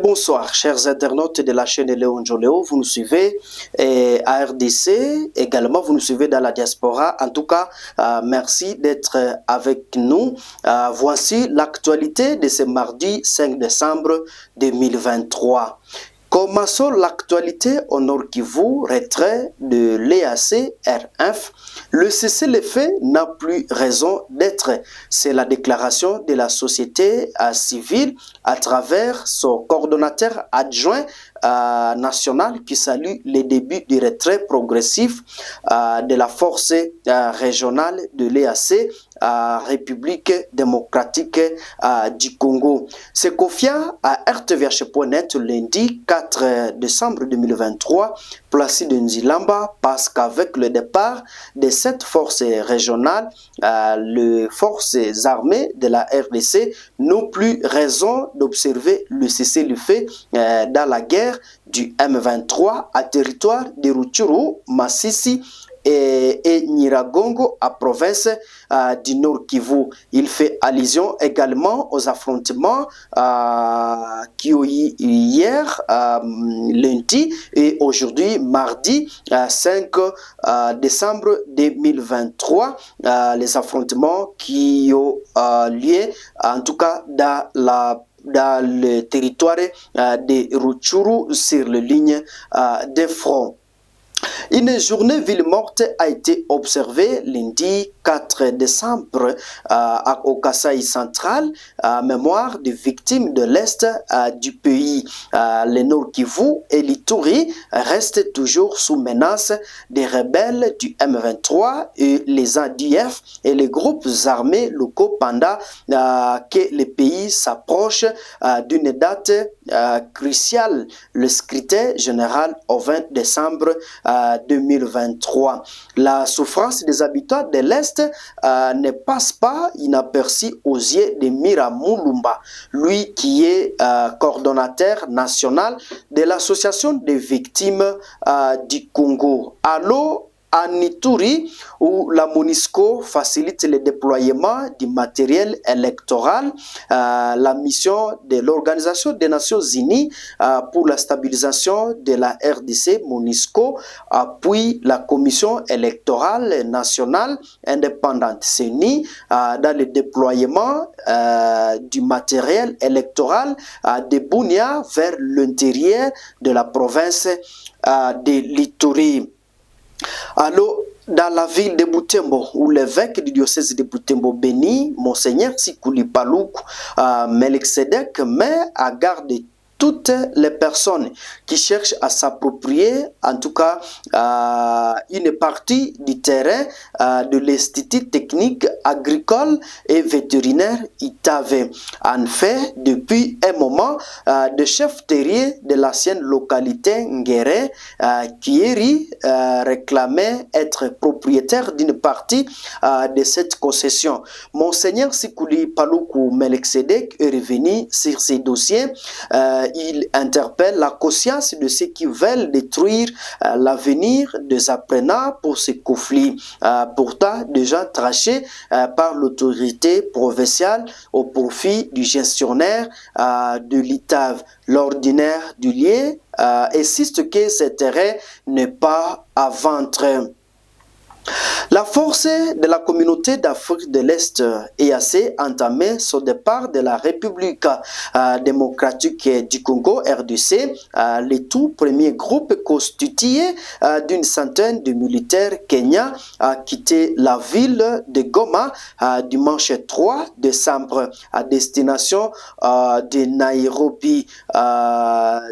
Bonsoir, chers internautes de la chaîne Léon Joléo. Vous nous suivez à RDC, également vous nous suivez dans la diaspora. En tout cas, merci d'être avec nous. Voici l'actualité de ce mardi 5 décembre 2023. Commençons l'actualité au Nord Kivu, retrait de l'EAC RF. Le cessez-le-feu n'a plus raison d'être. C'est la déclaration de la société civile à travers son coordonnateur adjoint national qui salue les débuts du retrait progressif de la force régionale de l'EAC République démocratique du Congo. C'est confié à RTVH.net lundi 4 décembre 2023. Placide Nzilamba parce qu'avec le départ de cette force régionale, les forces armées de la RDC n'ont plus raison d'observer le cessez-le-feu dans la guerre du M23 à territoire de Rutshuru, Masisi et Nyiragongo à province du Nord Kivu. Il fait allusion également aux affrontements qui ont eu hier lundi et aujourd'hui mardi 5 décembre 2023. Les affrontements qui ont lieu en tout cas dans le territoire de Rutshuru sur les lignes de front. Une journée ville morte a été observée lundi 4 décembre au Kasaï central, mémoire des victimes de l'Est du pays. Le Nord Kivu et l'Ituri restent toujours sous menace des rebelles du M23 et les ADF et les groupes armés locaux pendant que le pays s'approche d'une date cruciale, le scrutin général au 20 décembre 2023. La souffrance des habitants de l'Est ne passe pas inaperçue aux yeux de Mira Mulumba, lui qui est coordonnateur national de l'association des victimes du Congo. Allô en Ituri, où la MONUSCO facilite le déploiement du matériel électoral, la mission de l'Organisation des Nations Unies pour la stabilisation de la RDC, MONUSCO, appuie la Commission électorale nationale indépendante CENI dans le déploiement du matériel électoral de Bunia vers l'intérieur de la province de l'Ituri. Alors, dans la ville de Butembo, où l'évêque du diocèse de Butembo béni, Monseigneur Sikuli Palouk Melchizedek, met à garde toutes les personnes qui cherchent à s'approprier, en tout cas, une partie du terrain de l'Institut technique agricole et vétérinaire ITAVE. En fait, depuis un moment, le chef terrier de l'ancienne localité Ngere, Kieri, réclamait être propriétaire d'une partie de cette concession. Monseigneur Sikuli Paloukou Melchizedek est revenu sur ces dossiers. Il interpelle la conscience de ceux qui veulent détruire l'avenir des apprenants pour ce conflit, pourtant déjà tranché par l'autorité provinciale au profit du gestionnaire de l'ITAV. L'ordinaire du lieu insiste que ce terrain n'est pas à vendre. La force de la communauté d'Afrique de l'Est EAC a entamé son départ de la République démocratique du Congo, RDC. Le tout premier groupe constitué d'une centaine de militaires kenyans a quitté la ville de Goma dimanche 3 décembre à destination de Nairobi.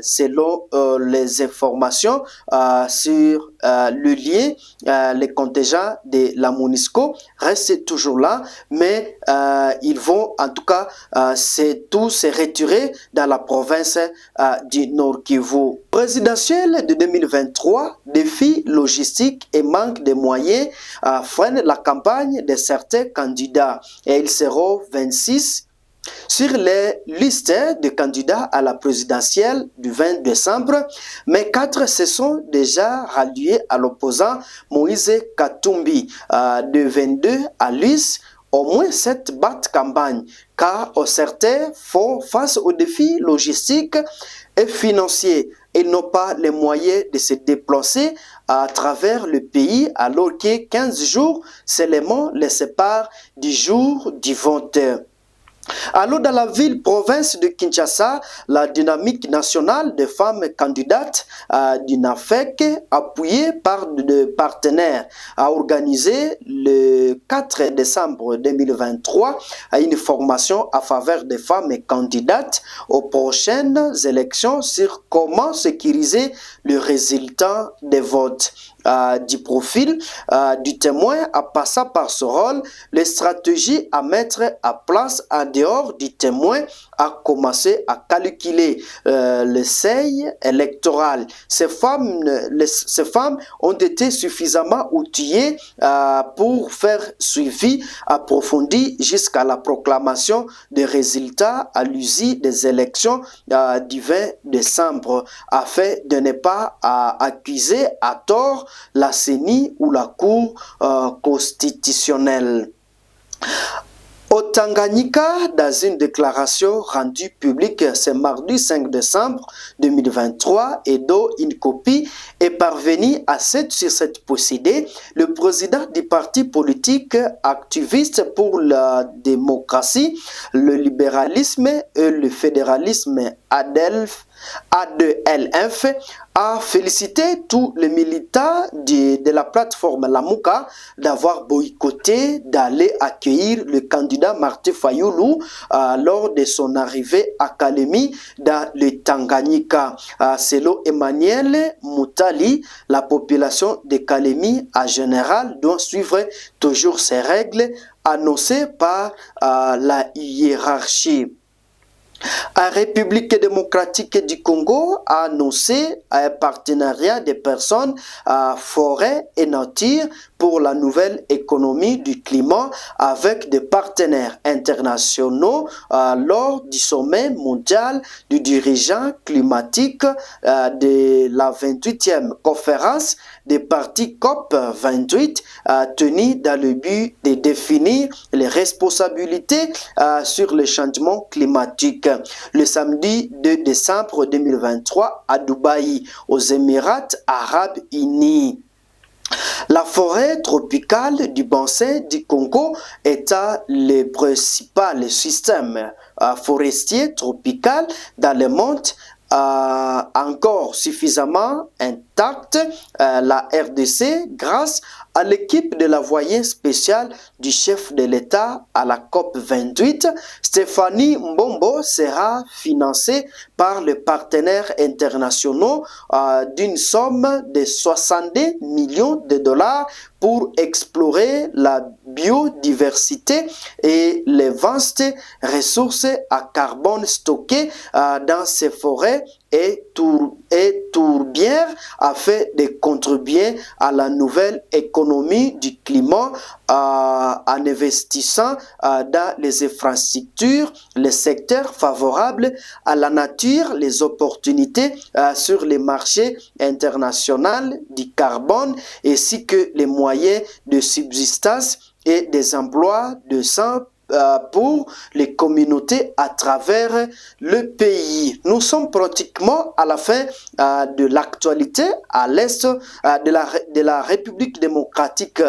Selon les informations sur le lien, les contingents de la MONUSCO restent toujours là, mais ils vont en tout cas tous se retirer dans la province du Nord Kivu. Présidentielle de 2023, défis logistiques et manque de moyens freinent la campagne de certains candidats et ils seront 26 sur les listes de candidats à la présidentielle du 20 décembre, mais 4 se sont déjà ralliés à l'opposant Moïse Katumbi de 22 à Lys au moins 7 battes campagne, car certains font face aux défis logistiques et financiers. Ils n'ont pas les moyens de se déplacer à travers le pays, alors que 15 jours seulement les séparent du jour du vote. Alors, dans la ville-province de Kinshasa, la dynamique nationale des femmes candidates du NAFEC, appuyée par des partenaires, a organisé le 4 décembre 2023 une formation à faveur des femmes candidates aux prochaines élections sur comment sécuriser le résultat des votes. Du profil du témoin en passant par ce rôle, les stratégies à mettre à place en dehors du témoin a commencé à calculer le seuil électoral. Ces femmes ont été suffisamment outillées pour faire suivi approfondi jusqu'à la proclamation des résultats à l'usine des élections du 20 décembre afin de ne pas accuser à tort la CENI ou la Cour constitutionnelle. Au Tanganyika, dans une déclaration rendue publique ce mardi 5 décembre 2023 et dont une copie est parvenue à 7 sur 7 possédés, le président du parti politique activiste pour la démocratie, le libéralisme et le fédéralisme ADELF a félicité tous les militants de la plateforme Lamuka d'avoir boycotté d'aller accueillir le candidat Martin Fayoulou lors de son arrivée à Kalemi dans le Tanganyika. Selon Emmanuel Moutali, la population de Kalemi en général doit suivre toujours ces règles annoncées par la hiérarchie. La République démocratique du Congo a annoncé un partenariat des personnes forêt et nature pour la nouvelle économie du climat avec des partenaires internationaux lors du sommet mondial du dirigeant climatique de la 28e conférence des partis COP28 tenue dans le but de définir les responsabilités sur le changement climatique. Le samedi 2 décembre 2023 à Dubaï, aux Émirats arabes unis. La forêt tropicale du bassin du Congo est le principal système forestier tropical dans le monde encore suffisamment intact. La RDC, grâce à l'équipe de la voyée spéciale du chef de l'État à la COP28, Stéphanie Mbombo sera financée par les partenaires internationaux d'une somme de 70 millions de dollars pour explorer la biodiversité et les vastes ressources à carbone stockées dans ces forêts et tourbières afin de contribuer à la nouvelle économie du climat en investissant dans les infrastructures, les secteurs favorables à la nature, les opportunités sur les marchés internationaux du carbone ainsi que les moyens de subsistance et des emplois de sang pour les communautés à travers le pays. Nous sommes pratiquement à la fin de l'actualité à l'est de la République démocratique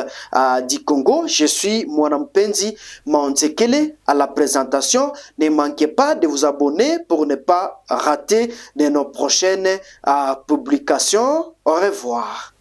du Congo. Je suis Mwanampenzi Mantekele à la présentation. Ne manquez pas de vous abonner pour ne pas rater de nos prochaines publications. Au revoir.